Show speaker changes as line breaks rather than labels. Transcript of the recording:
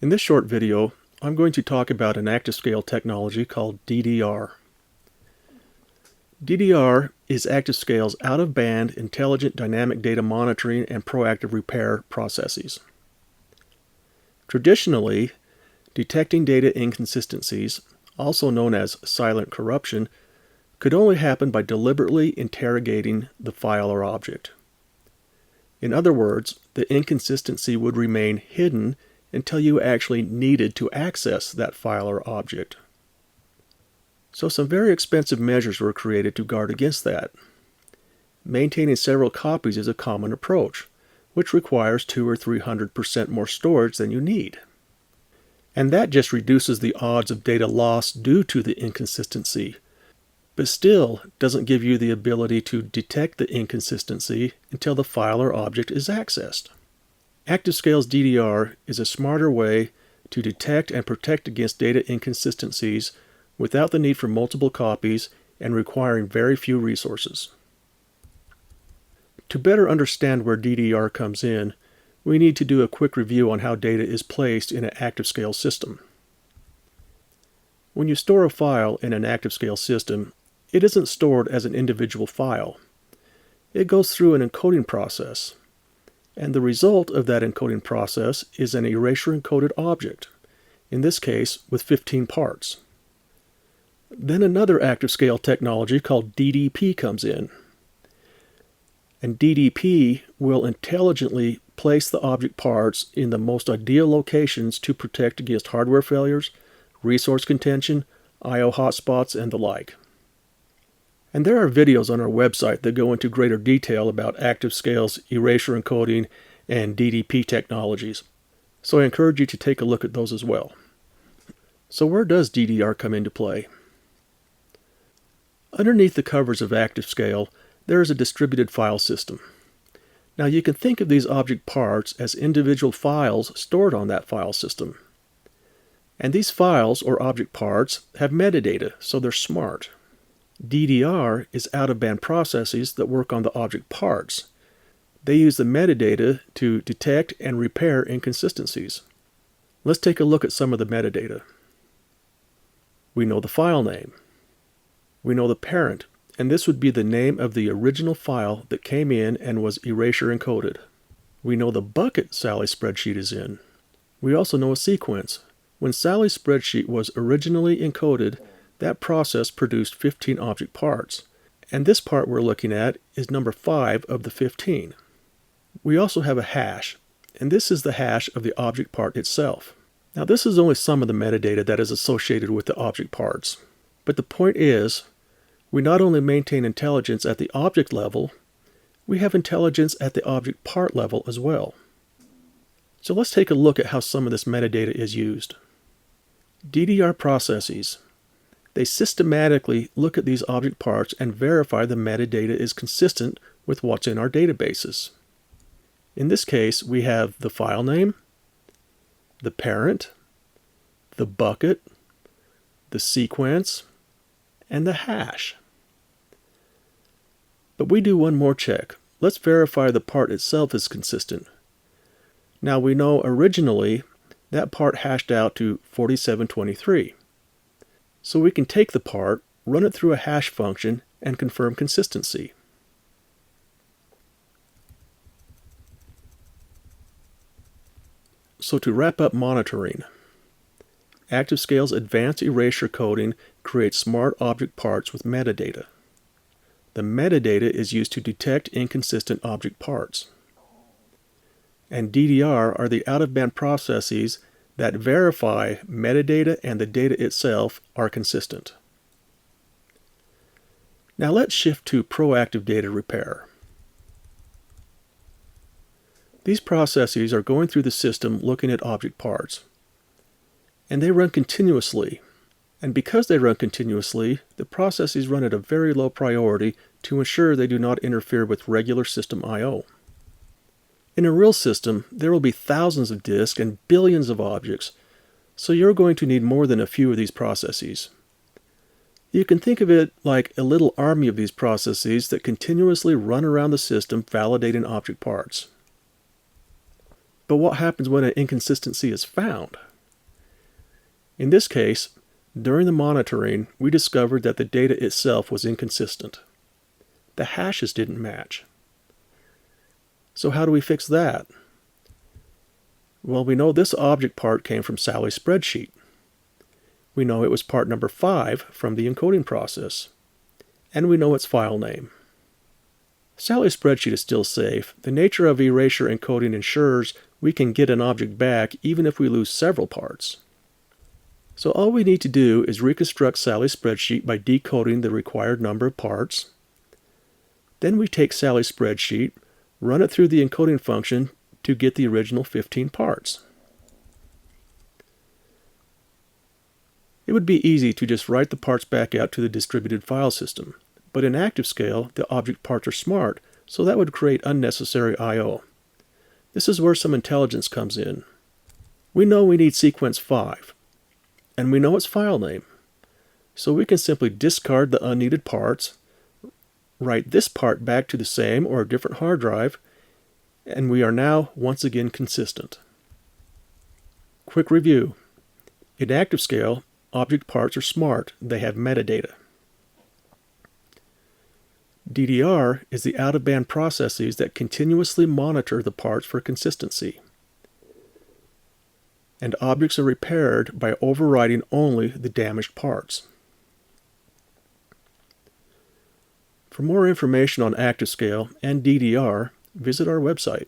In this short video, I'm going to talk about an ActiveScale technology called DDR. DDR is ActiveScale's out-of-band intelligent dynamic data monitoring and proactive repair processes. Traditionally, detecting data inconsistencies, also known as silent corruption, could only happen by deliberately interrogating the file or object. In other words, the inconsistency would remain hidden until you actually needed to access that file or object. So some very expensive measures were created to guard against that. Maintaining several copies is a common approach, which requires 200 or 300% more storage than you need. And that just reduces the odds of data loss due to the inconsistency, but still doesn't give you the ability to detect the inconsistency until the file or object is accessed. ActiveScale's DDR is a smarter way to detect and protect against data inconsistencies without the need for multiple copies and requiring very few resources. To better understand where DDR comes in, we need to do a quick review on how data is placed in an ActiveScale system. When you store a file in an ActiveScale system, it isn't stored as an individual file. It goes through an encoding process, and the result of that encoding process is an erasure-encoded object, in this case with 15 parts. Then another ActiveScale technology called DDP comes in, and DDP will intelligently place the object parts in the most ideal locations to protect against hardware failures, resource contention, I/O hotspots, and the like. And there are videos on our website that go into greater detail about ActiveScale's erasure encoding and DDP technologies, so I encourage you to take a look at those as well. So where does DDR come into play? Underneath the covers of ActiveScale, there is a distributed file system. Now you can think of these object parts as individual files stored on that file system. And these files or object parts have metadata, so they're smart. DDR is out-of-band processes that work on the object parts. They use the metadata to detect and repair inconsistencies. Let's take a look at some of the metadata. We know the file name. We know the parent, and this would be the name of the original file that came in and was erasure encoded. We know the bucket Sally's spreadsheet is in. We also know a sequence. When Sally's spreadsheet was originally encoded, that process produced 15 object parts, and this part we're looking at is number 5 of the 15. We also have a hash, and this is the hash of the object part itself. Now this is only some of the metadata that is associated with the object parts, but the point is, we not only maintain intelligence at the object level, we have intelligence at the object part level as well. So let's take a look at how some of this metadata is used. DDR processes. They systematically look at these object parts and verify the metadata is consistent with what's in our databases. In this case, we have the file name, the parent, the bucket, the sequence, and the hash. But we do one more check. Let's verify the part itself is consistent. Now we know originally that part hashed out to 4723. So we can take the part, run it through a hash function, and confirm consistency. So to wrap up monitoring, ActiveScale's advanced erasure coding creates smart object parts with metadata. The metadata is used to detect inconsistent object parts. And DDR are the out-of-band processes that verify metadata and the data itself are consistent. Now let's shift to proactive data repair. These processes are going through the system looking at object parts. And they run continuously. And because they run continuously, the processes run at a very low priority to ensure they do not interfere with regular system I/O. In a real system, there will be thousands of disks and billions of objects, so you're going to need more than a few of these processes. You can think of it like a little army of these processes that continuously run around the system validating object parts. But what happens when an inconsistency is found? In this case, during the monitoring, we discovered that the data itself was inconsistent. The hashes didn't match. So how do we fix that? Well, we know this object part came from Sally's spreadsheet. We know it was part number 5 from the encoding process. And we know its file name. Sally's spreadsheet is still safe. The nature of erasure encoding ensures we can get an object back even if we lose several parts. So all we need to do is reconstruct Sally's spreadsheet by decoding the required number of parts. Then we take Sally's spreadsheet, run it through the encoding function to get the original 15 parts. It would be easy to just write the parts back out to the distributed file system, but in ActiveScale, the object parts are smart, so that would create unnecessary I/O. This is where some intelligence comes in. We know we need sequence 5, and we know its file name, so we can simply discard the unneeded parts, write this part back to the same or a different hard drive, and we are now once again consistent. Quick review. In ActiveScale, object parts are smart. They have metadata. DDR is the out-of-band processes that continuously monitor the parts for consistency. And objects are repaired by overriding only the damaged parts. For more information on ActiveScale and DDR, visit our website.